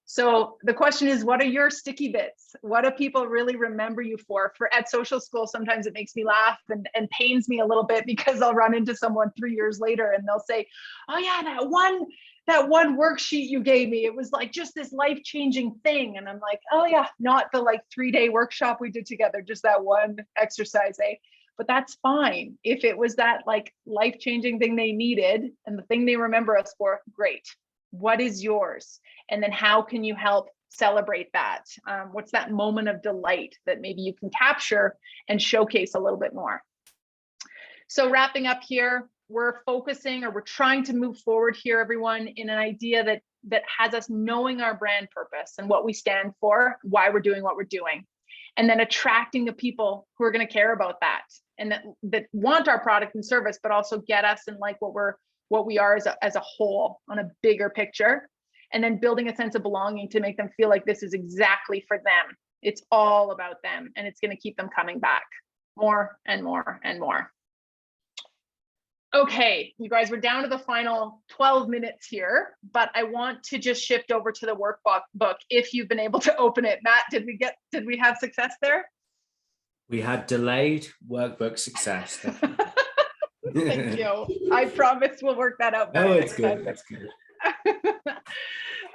So the question is, what are your sticky bits? What do people really remember you for? At social school, sometimes it makes me laugh and pains me a little bit because I'll run into someone 3 years later and they'll say, oh yeah, that one worksheet you gave me, it was like just this life-changing thing. And I'm like, oh yeah, not the 3-day workshop we did together, just that one exercise, eh? But that's fine. If it was that life-changing thing they needed and the thing they remember us for, great. What is yours? And then how can you help celebrate that? What's that moment of delight that maybe you can capture and showcase a little bit more? So wrapping up here, we're focusing, or we're trying to move forward here, everyone, in an idea that has us knowing our brand purpose and what we stand for, why we're doing what we're doing, and then attracting the people who are going to care about that and that want our product and service, but also get us and like what we are as a whole on a bigger picture, and then building a sense of belonging to make them feel like this is exactly for them. It's all about them, and it's going to keep them coming back more and more and more. Okay, you guys, we're down to the final 12 minutes here, but I want to just shift over to the workbook if you've been able to open it. Matt, did we have success there? We had delayed workbook success. Thank you. I promise we'll work that out. Oh, it's good. That's good.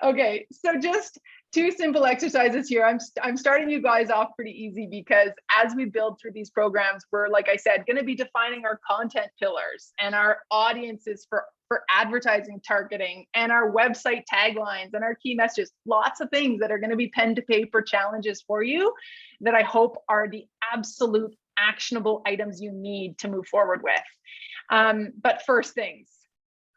Okay, so just 2 simple exercises here. I'm starting you guys off pretty easy because as we build through these programs, we're, like I said, going to be defining our content pillars and our audiences for advertising targeting and our website taglines and our key messages, lots of things that are going to be pen to paper challenges for you that I hope are the absolute actionable items you need to move forward with. But first things,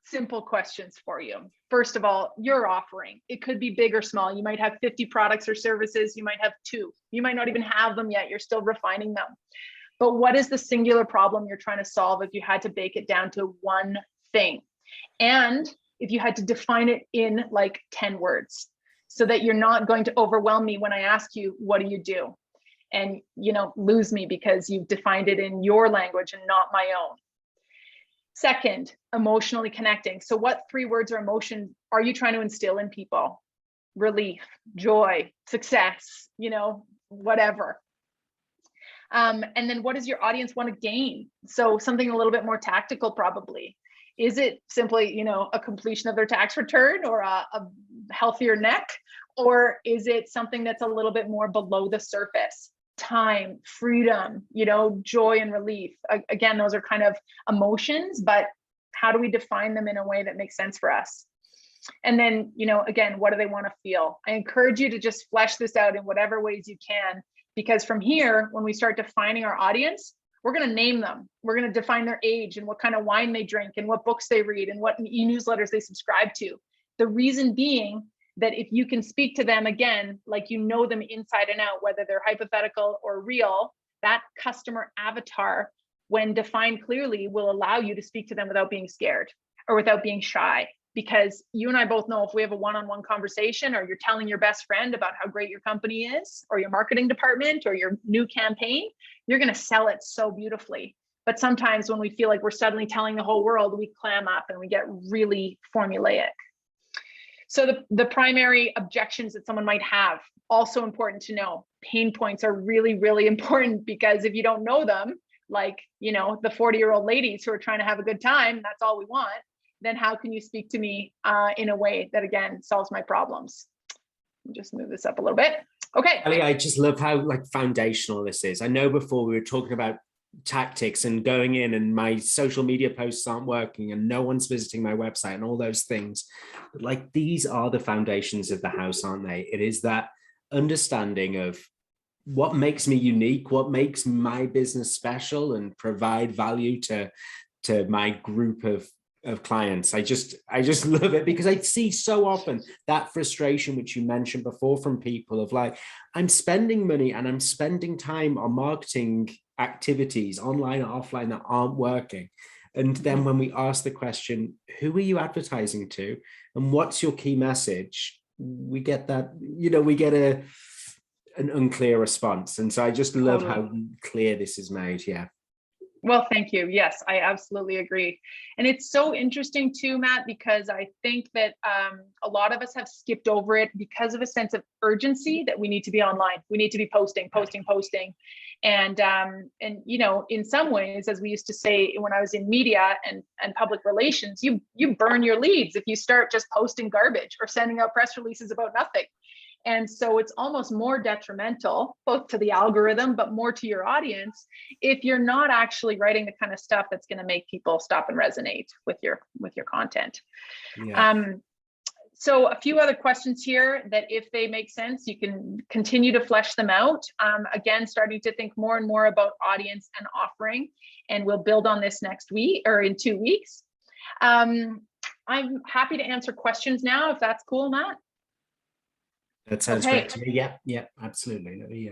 simple questions for you. First of all, your offering. It could be big or small. You might have 50 products or services. You might have 2. You might not even have them yet. You're still refining them. But what is the singular problem you're trying to solve if you had to bake it down to one thing? And if you had to define it in like 10 words, so that you're not going to overwhelm me when I ask you, what do you do? And, you know, lose me because you've defined it in your language and not my own. Second, emotionally connecting. So what 3 words or emotion are you trying to instill in people? Relief, joy, success, you know, whatever. And then what does your audience want to gain? So something a little bit more tactical, probably. Is it simply, you know, a completion of their tax return or a healthier neck? Or is it something that's a little bit more below the surface? Time, freedom, you know, joy and relief. Again, those are kind of emotions, but how do we define them in a way that makes sense for us? And then, you know, again, what do they want to feel? I encourage you to just flesh this out in whatever ways you can, because from here, when we start defining our audience, we're going to name them. We're going to define their age and what kind of wine they drink and what books they read and what e-newsletters they subscribe to. The reason being that if you can speak to them again, like you know them inside and out, whether they're hypothetical or real, that customer avatar, when defined clearly, will allow you to speak to them without being scared or without being shy. Because you and I both know if we have a one-on-one conversation, or you're telling your best friend about how great your company is, or your marketing department, or your new campaign, you're going to sell it so beautifully. But sometimes when we feel like we're suddenly telling the whole world, we clam up and we get really formulaic. So the primary objections that someone might have, also important to know. Pain points are really, really important, because if you don't know them, like, you know, the 40-year-old ladies who are trying to have a good time, that's all we want, then how can you speak to me in a way that, again, solves my problems? Just move this up a little bit. Okay. Kelly, I just love how like foundational this is. I know before we were talking about tactics and going in and my social media posts aren't working and no one's visiting my website and all those things. But like, these are the foundations of the house, aren't they? It is that understanding of what makes me unique, what makes my business special and provide value to my group of clients. I just love it, because I see so often that frustration, which you mentioned before, from people of like, I'm spending money and I'm spending time on marketing activities online or offline that aren't working. And then when we ask the question, who are you advertising to and what's your key message, we get that, you know, we get an unclear response. And so I just love how clear this is made. Yeah. Well, thank you. Yes, I absolutely agree. And it's so interesting too, Matt, because I think that a lot of us have skipped over it because of a sense of urgency that we need to be online. We need to be posting. And you know, in some ways, as we used to say when I was in media and public relations, you burn your leads if you start just posting garbage or sending out press releases about nothing. And so it's almost more detrimental, both to the algorithm, but more to your audience, if you're not actually writing the kind of stuff that's going to make people stop and resonate with your content. Yeah. So a few other questions here that, if they make sense, you can continue to flesh them out. Again, starting to think more and more about audience and offering, and we'll build on this next week or in 2 weeks. I'm happy to answer questions now, if that's cool, Matt. That sounds great to me. Yeah, absolutely. Let me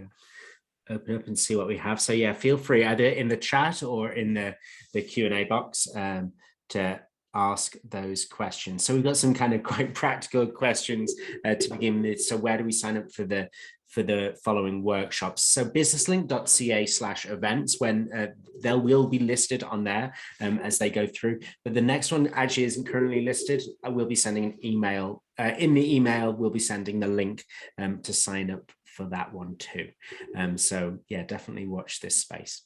open up and see what we have. So yeah, feel free either in the chat or in the Q&A box to ask those questions. So we've got some kind of quite practical questions to begin with. So where do we sign up for the following workshops? So businesslink.ca/events, when they will be listed on there as they go through. But the next one actually isn't currently listed. I will be sending an email. In the email, we'll be sending the link to sign up for that one too. So yeah, definitely watch this space.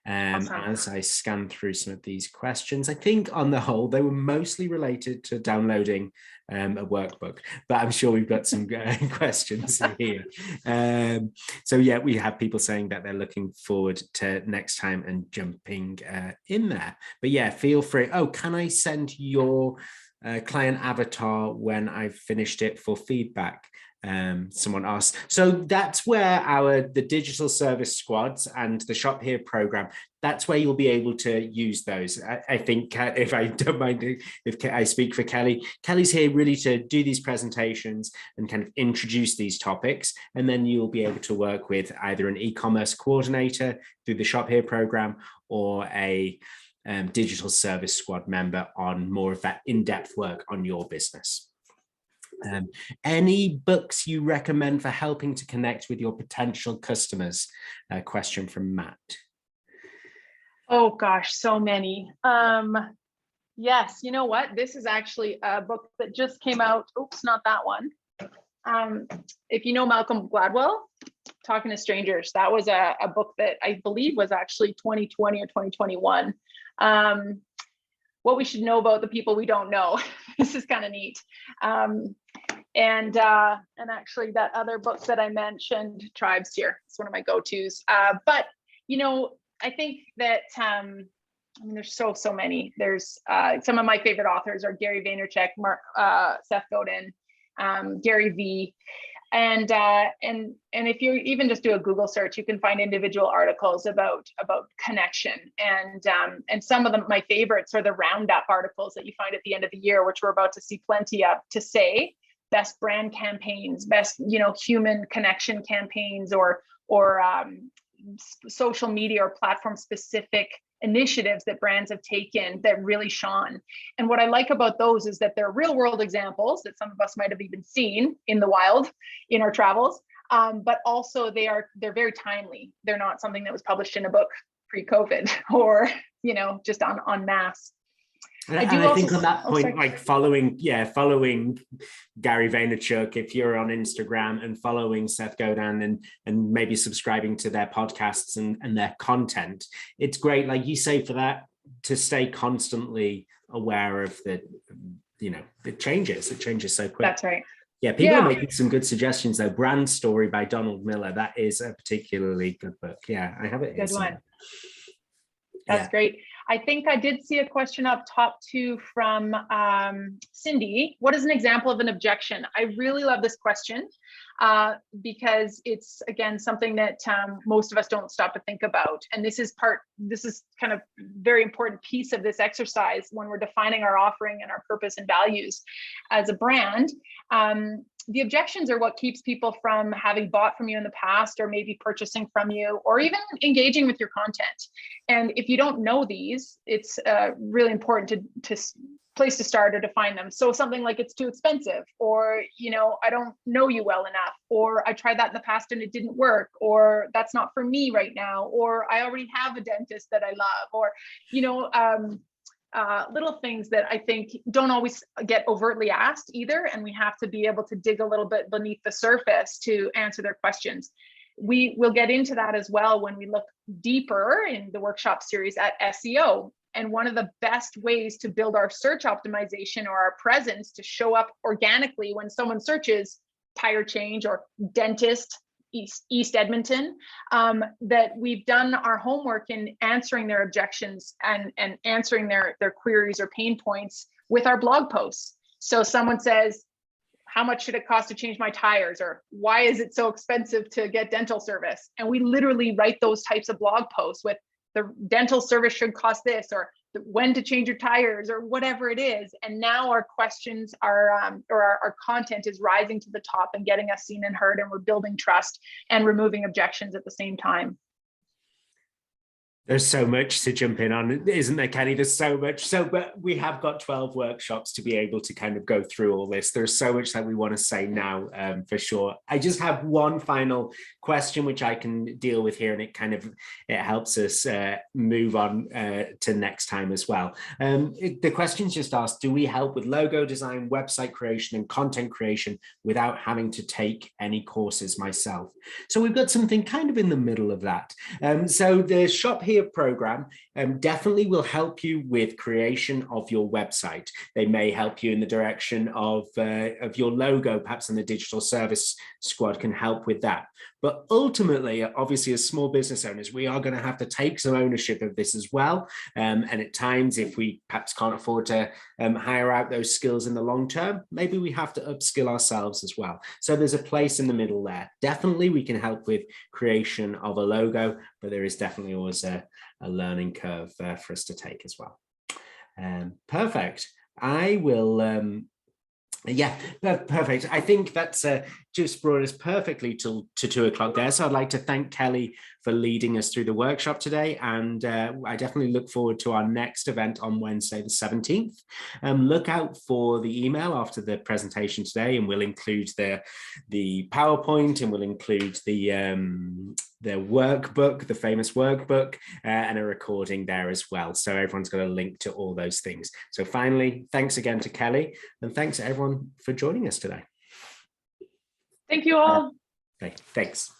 Awesome. As I scan through some of these questions, I think on the whole, they were mostly related to downloading a workbook, but I'm sure we've got some questions here. So yeah, we have people saying that they're looking forward to next time and jumping in there. But yeah, feel free. Oh, can I send your client avatar when I've finished it for feedback? Someone asked. So that's where the digital service squads and the Shop Here program, that's where you'll be able to use those. I think, if I don't mind, if I speak for Kelly, Kelly's here really to do these presentations and kind of introduce these topics, and then you'll be able to work with either an e-commerce coordinator through the Shop Here program or a digital service squad member on more of that in-depth work on your business. Any books you recommend for helping to connect with your potential customers? A question from Matt. Oh gosh, so many. Yes, you know what? This is actually a book that just came out. Oops, not that one. If you know Malcolm Gladwell, Talking to Strangers, that was a book that I believe was actually 2020 or 2021. What we should know about the people we don't know. This is kind of neat. And actually that other book that I mentioned, Tribes Here, it's one of my go-tos. But, you know, I think that, I mean, there's so many. There's some of my favorite authors are Gary Vaynerchuk, Seth Godin, Gary V. And if you even just do a Google search, you can find individual articles about connection. And some of them, my favorites, are the roundup articles that you find at the end of the year, which we're about to see plenty of, to say best brand campaigns, best, you know, human connection campaigns, or social media or platform specific initiatives that brands have taken that really shone. And what I like about those is that they're real world examples that some of us might have even seen in the wild in our travels, but also they're very timely. They're not something that was published in a book pre-COVID or, you know, just on mass. I think on that point, like following Gary Vaynerchuk, if you're on Instagram, and following Seth Godin and maybe subscribing to their podcasts and their content, it's great, like you say, for that to stay constantly aware of the, you know, it changes so quick. That's right. Yeah, people are making some good suggestions though. Brand Story by Donald Miller, that is a particularly good book. Yeah, I have it here. Good one. That's great. I think I did see a question up top too from Cindy. What is an example of an objection? I really love this question because it's, again, something that most of us don't stop to think about. And this is kind of very important piece of this exercise when we're defining our offering and our purpose and values as a brand. The objections are what keeps people from having bought from you in the past, or maybe purchasing from you, or even engaging with your content. And if you don't know these, it's really important to place to start or define them. So something like, it's too expensive, or, you know, I don't know you well enough, or I tried that in the past and it didn't work, or that's not for me right now, or I already have a dentist that I love, or, you know, little things that I think don't always get overtly asked either. And we have to be able to dig a little bit beneath the surface to answer their questions. We will get into that as well when we look deeper in the workshop series at SEO. And one of the best ways to build our search optimization, or our presence to show up organically when someone searches tire change or dentist, East Edmonton, that we've done our homework in answering their objections and answering their queries or pain points with our blog posts. So someone says, how much should it cost to change my tires? Or why is it so expensive to get dental service? And we literally write those types of blog posts with, the dental service should cost this, or when to change your tires, or whatever it is. And now our questions are, or our content is rising to the top and getting us seen and heard, and we're building trust and removing objections at the same time. There's so much to jump in on, isn't there, Kelly? There's so much. But we have got 12 workshops to be able to kind of go through all this. There's so much that we want to say now, for sure. I just have one final question, which I can deal with here, and it helps us move on to next time as well. The question's just asked, do we help with logo design, website creation, and content creation without having to take any courses myself? So we've got something kind of in the middle of that. So the shop here program definitely will help you with creation of your website. They may help you in the direction of your logo, perhaps, and the digital service squad can help with that. But ultimately, obviously, as small business owners, we are going to have to take some ownership of this as well. And at times, if we perhaps can't afford to hire out those skills in the long term, maybe we have to upskill ourselves as well. So there's a place in the middle there. Definitely, we can help with creation of a logo, but there is definitely always a learning curve for us to take as well. Perfect. I will... yeah, perfect. I think that's just brought us perfectly to 2 o'clock there. So I'd like to thank Kelly for leading us through the workshop today. And I definitely look forward to our next event on Wednesday, the 17th. Look out for the email after the presentation today, and we'll include the PowerPoint, and we'll include the workbook, the famous workbook, and a recording there as well. So everyone's got a link to all those things. So finally, thanks again to Kelly, and thanks everyone for joining us today. Thank you all. Okay, thanks.